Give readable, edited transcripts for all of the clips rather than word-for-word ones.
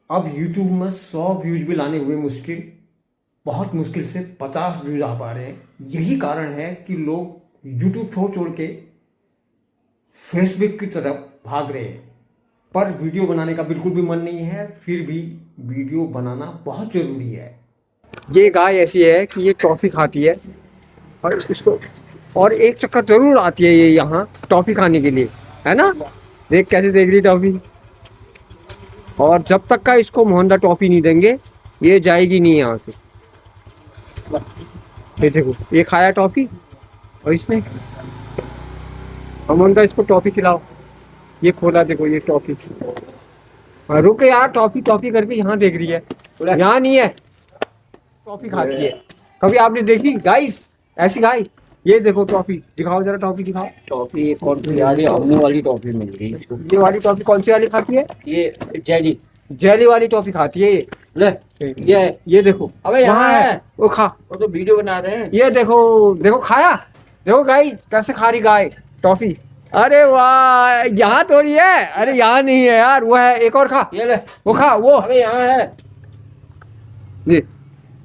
अब YouTube में 100 views भी लाने हुए मुश्किल, बहुत मुश्किल से 50 व्यूज आ पा रहे हैं। यही कारण है कि लोग YouTube छोड़ छोड़ के फेसबुक की तरफ भाग रहे हैं। पर वीडियो बनाने का बिल्कुल भी मन नहीं है, फिर भी वीडियो बनाना बहुत ज़रूरी है। ये गाय ऐसी है कि ये टॉफ़ी खाती है और इसको और एक चक्कर जरूर आती है ये यहाँ टॉफ़ी खाने के लिए, है ना। देख कैसे देख रही टॉफ़ी। और जब तक का इसको मोहनदा टॉफ़ी नहीं देंगे ये जाएगी नहीं यहाँ से। ये देखो ये खाया टॉफ़ी और इसने मोहनदा इसको टॉफ़ी खिलाओ। ये खोला देखो ये टॉफ़ी। रुक यार, टॉफ़ी टॉफ़ी करके यहाँ देख रही है, यहाँ नहीं है। टॉफ़ी खाती है। कभी आपने देखी गाइस ऐसी गाय? ये देखो टॉफ़ी दिखाओ जरा, टॉफ़ी दिखाओ। टॉफी कौन सी यार, ये अमू वाली टॉफी मिल रही है इसको। ये वाली टॉफ़ी कौन सी वाली खाती है? ये जेली जेली वाली टॉफ़ी खाती है ये। ले, ये देखो अबे यहाँ वहाँ है। वो खा। वो तो वीडियो बना रहे हैं। ये देखो देखो खाया, देखो गाय कैसे खा रही गाय टॉफ़ी। अरे वाह, यहाँ थोड़ी है, अरे यहाँ नहीं है यार, वो है एक और खा। ये ले, वो खा वो। अबे यहाँ है। ये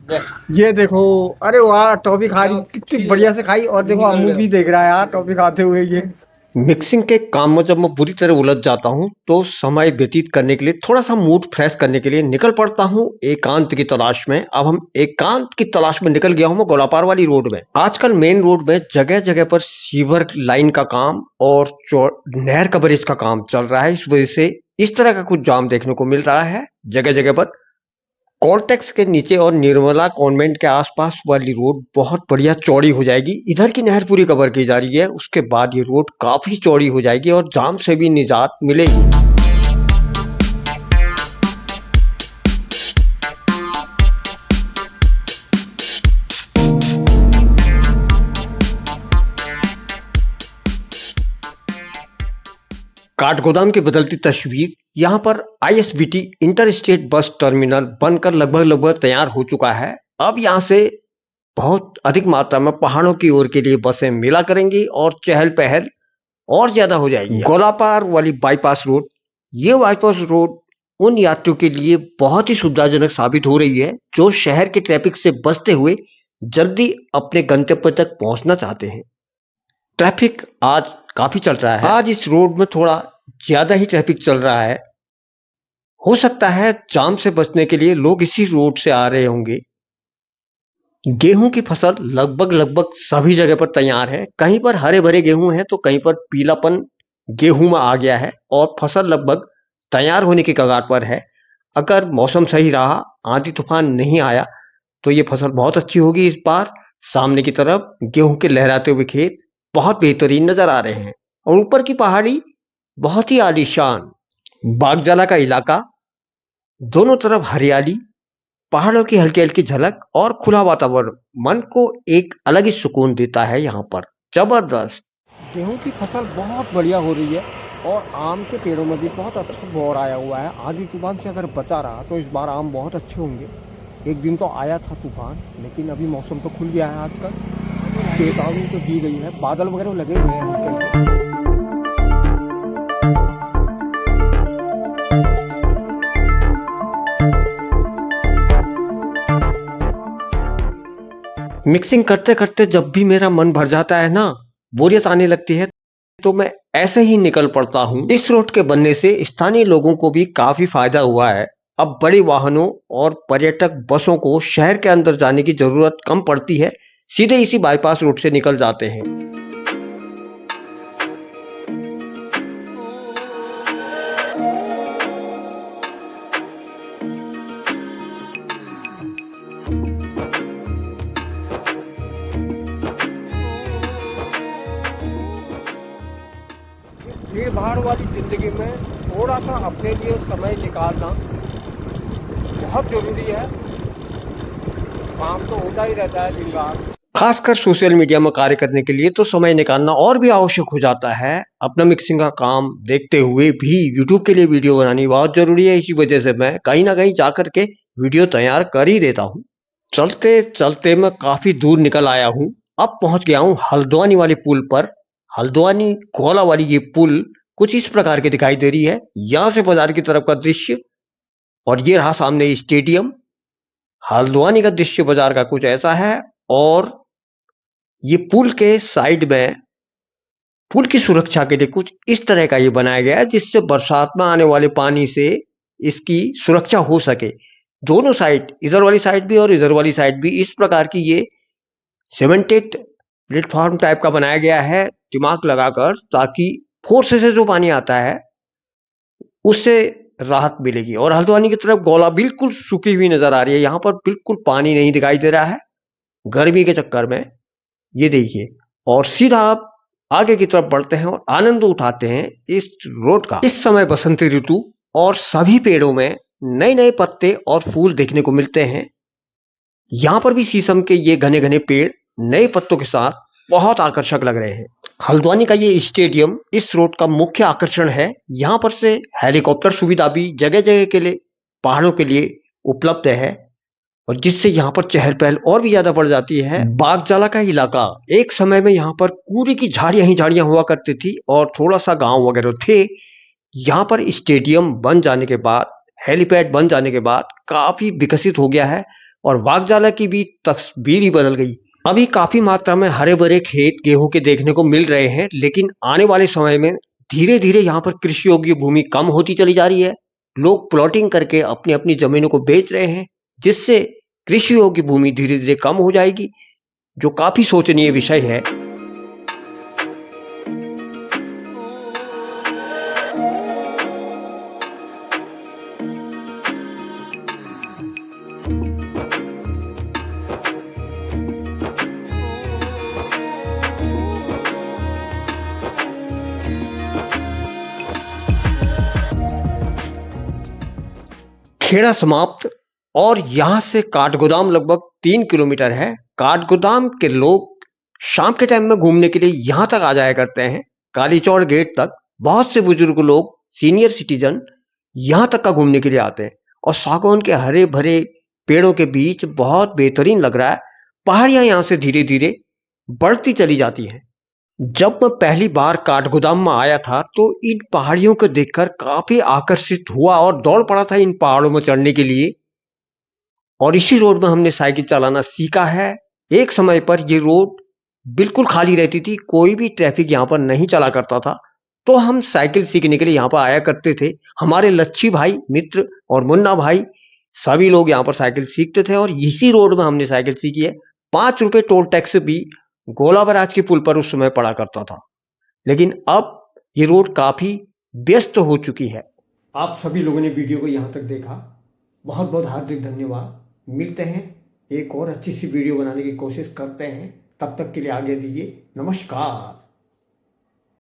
ले, ये देखो, अरे वाह टॉफ़ी खा रही, कितनी बढ़िया से खाई। और देखो अम्मू भी देख रहा है यार टॉफ़ी खाते हुए। ये मिक्सिंग के काम में जब मैं बुरी तरह उलझ जाता हूँ तो समय व्यतीत करने के लिए, थोड़ा सा मूड फ्रेश करने के लिए निकल पड़ता हूँ एकांत की तलाश में। अब हम एकांत की तलाश में निकल गया हूँ मैं गोलापार वाली रोड में। आजकल मेन रोड में जगह जगह पर सीवर लाइन का काम और नहर कवरेज का काम चल रहा है। इस वजह से इस तरह का कुछ जाम देखने को मिल रहा है जगह जगह पर। कॉलटेक्स के नीचे और निर्मला कॉन्वेंट के आसपास वाली रोड बहुत बढ़िया चौड़ी हो जाएगी। इधर की नहर पूरी कवर की जा रही है, उसके बाद ये रोड काफी चौड़ी हो जाएगी और जाम से भी निजात मिलेगी। काठगोदाम की बदलती तस्वीर। यहाँ पर ISBT inter state bus terminal बनकर लगभग तैयार हो चुका है। अब यहाँ से बहुत अधिक मात्रा में पहाड़ों की ओर के लिए बसें मिला करेंगी और चहल पहल और ज्यादा हो जाएगी। गोलापार वाली बाईपास रोड, ये बाईपास रोड उन यात्रियों के लिए बहुत ही सुविधाजनक साबित हो रही है जो शहर के ट्रैफिक से बचते हुए जल्दी अपने गंतव्य तक पहुंचना चाहते हैं। ट्रैफिक आज काफी चल रहा है, आज इस रोड में थोड़ा ज्यादा ही ट्रैफिक चल रहा है। हो सकता है जाम से बचने के लिए लोग इसी रोड से आ रहे होंगे। गेहूं की फसल लगभग सभी जगह पर तैयार है। कहीं पर हरे भरे गेहूं है तो कहीं पर पीलापन गेहूं में आ गया है और फसल लगभग तैयार होने की कगार पर है। अगर मौसम सही रहा, आंधी तूफान नहीं आया तो ये फसल बहुत अच्छी होगी इस बार। सामने की तरफ गेहूं के लहराते हुए खेत बहुत बेहतरीन नजर आ रहे हैं और ऊपर की पहाड़ी बहुत ही आलीशान। बागजाला का इलाका, दोनों तरफ हरियाली, पहाड़ों की हल्की हल्की झलक और खुला वातावरण मन को एक अलग ही सुकून देता है। यहाँ पर जबरदस्त गेहूं की फसल बहुत बढ़िया हो रही है और आम के पेड़ों में भी बहुत अच्छा बौर आया हुआ है। आधी तूफान से अगर बचा रहा तो इस बार आम बहुत अच्छे होंगे। एक दिन तो आया था तूफान, लेकिन अभी मौसम तो खुल गया है। आजकल चेतावनी तो दी गई है, बादल वगैरह लगे हुए हैं हल्के हल्के। मिक्सिंग करते करते जब भी मेरा मन भर जाता है ना, बोरियत आने लगती है, तो मैं ऐसे ही निकल पड़ता हूँ। इस रोड के बनने से स्थानीय लोगों को भी काफी फायदा हुआ है। अब बड़े वाहनों और पर्यटक बसों को शहर के अंदर जाने की जरूरत कम पड़ती है, सीधे इसी बाईपास रोड से निकल जाते हैं। भीड़ भाड़ वाली जिंदगी में थोड़ा सा अपने लिए समय निकालना बहुत जरूरी है। काम तो होता ही रहता है दिन रात, खासकर सोशल मीडिया में कार्य करने के लिए तो समय निकालना और भी आवश्यक हो जाता है। अपना मिक्सिंग का काम देखते हुए भी यूट्यूब के लिए वीडियो बनानी बहुत जरूरी है। इसी वजह से मैं कहीं ना कहीं जाकर के वीडियो तैयार कर ही देता हूँ। चलते चलते मैं काफी दूर निकल आया हूँ। अब पहुंच गया हूँ हल्द्वानी वाले पुल पर। हल्द्वानी कोला वाली ये पुल कुछ इस प्रकार की दिखाई दे रही है। यहाँ से बाजार की तरफ का दृश्य और ये रहा सामने स्टेडियम। हल्द्वानी का दृश्य बाजार का कुछ ऐसा है। और ये पुल के साइड में पुल की सुरक्षा के लिए कुछ इस तरह का ये बनाया गया है, जिससे बरसात में आने वाले पानी से इसकी सुरक्षा हो सके। दोनों साइड, इधर वाली साइड भी और इधर वाली साइड भी, इस प्रकार की ये सीमेंटेड प्लेटफॉर्म टाइप का बनाया गया है दिमाग लगाकर, ताकि फोर्स से जो पानी आता है उससे राहत मिलेगी। और हल्द्वानी की तरफ गोला बिल्कुल सूखी हुई नजर आ रही है, यहाँ पर बिल्कुल पानी नहीं दिखाई दे रहा है गर्मी के चक्कर में। ये देखिए, और सीधा आप आगे की तरफ बढ़ते हैं और आनंद उठाते हैं इस रोड का। इस समय बसंती ऋतु और सभी पेड़ों में नए नए पत्ते और फूल देखने को मिलते हैं। यहाँ पर भी शीशम के ये घने घने पेड़ नए पत्तों के साथ बहुत आकर्षक लग रहे हैं। हल्द्वानी का ये स्टेडियम इस रोड का मुख्य आकर्षण है। यहाँ पर से हेलीकॉप्टर सुविधा भी जगह जगह के लिए पहाड़ों के लिए उपलब्ध है, और जिससे यहाँ पर चहल पहल और भी ज्यादा बढ़ जाती है। बागजाला का इलाका, एक समय में यहाँ पर पूरी की झाड़ियां ही झाड़ियां हुआ करती थी और थोड़ा सा गांव वगैरह थे। यहाँ पर स्टेडियम बन जाने के बाद, हेलीपैड बन जाने के बाद काफी विकसित हो गया है और बागजाला की भी तस्वीर ही बदल गई। अभी काफी मात्रा में हरे भरे खेत गेहूं के देखने को मिल रहे हैं, लेकिन आने वाले समय में धीरे धीरे यहाँ पर कृषि योग्य भूमि कम होती चली जा रही है। लोग प्लॉटिंग करके अपनी अपनी जमीनों को बेच रहे हैं, जिससे कृषि योग्य भूमि धीरे धीरे कम हो जाएगी, जो काफी सोचनीय विषय है। खेड़ा समाप्त, और यहां से काठगोदाम लगभग 3 किलोमीटर है। काठगोदाम के लोग शाम के टाइम में घूमने के लिए यहां तक आ जाया करते हैं, कालीचौड़ गेट तक। बहुत से बुजुर्ग लोग, सीनियर सिटीजन यहां तक का घूमने के लिए आते हैं। और सागौन के हरे भरे पेड़ों के बीच बहुत बेहतरीन लग रहा है। पहाड़ियां यहां से धीरे धीरे बढ़ती चली जाती हैं। जब मैं पहली बार काठगोदाम में आया था तो इन पहाड़ियों को देखकर काफी आकर्षित हुआ और दौड़ पड़ा था इन पहाड़ों में चढ़ने के लिए। और इसी रोड में हमने साइकिल चलाना सीखा है। एक समय पर ये रोड बिल्कुल खाली रहती थी, कोई भी ट्रैफिक यहाँ पर नहीं चला करता था, तो हम साइकिल सीखने के लिए यहाँ पर आया करते थे। हमारे लच्छी भाई मित्र और मुन्ना भाई सभी लोग यहाँ पर साइकिल सीखते थे, और इसी रोड में हमने साइकिल सीखी है। 5 रुपए टोल टैक्स भी गोला बराज के पुल पर उस समय पड़ा करता था, लेकिन अब ये रोड काफी व्यस्त हो चुकी है। आप सभी लोगों ने वीडियो को यहाँ तक देखा, बहुत बहुत हार्दिक धन्यवाद। मिलते हैं, एक और अच्छी सी वीडियो बनाने की कोशिश करते हैं। तब तक के लिए आगे दीजिए, नमस्कार।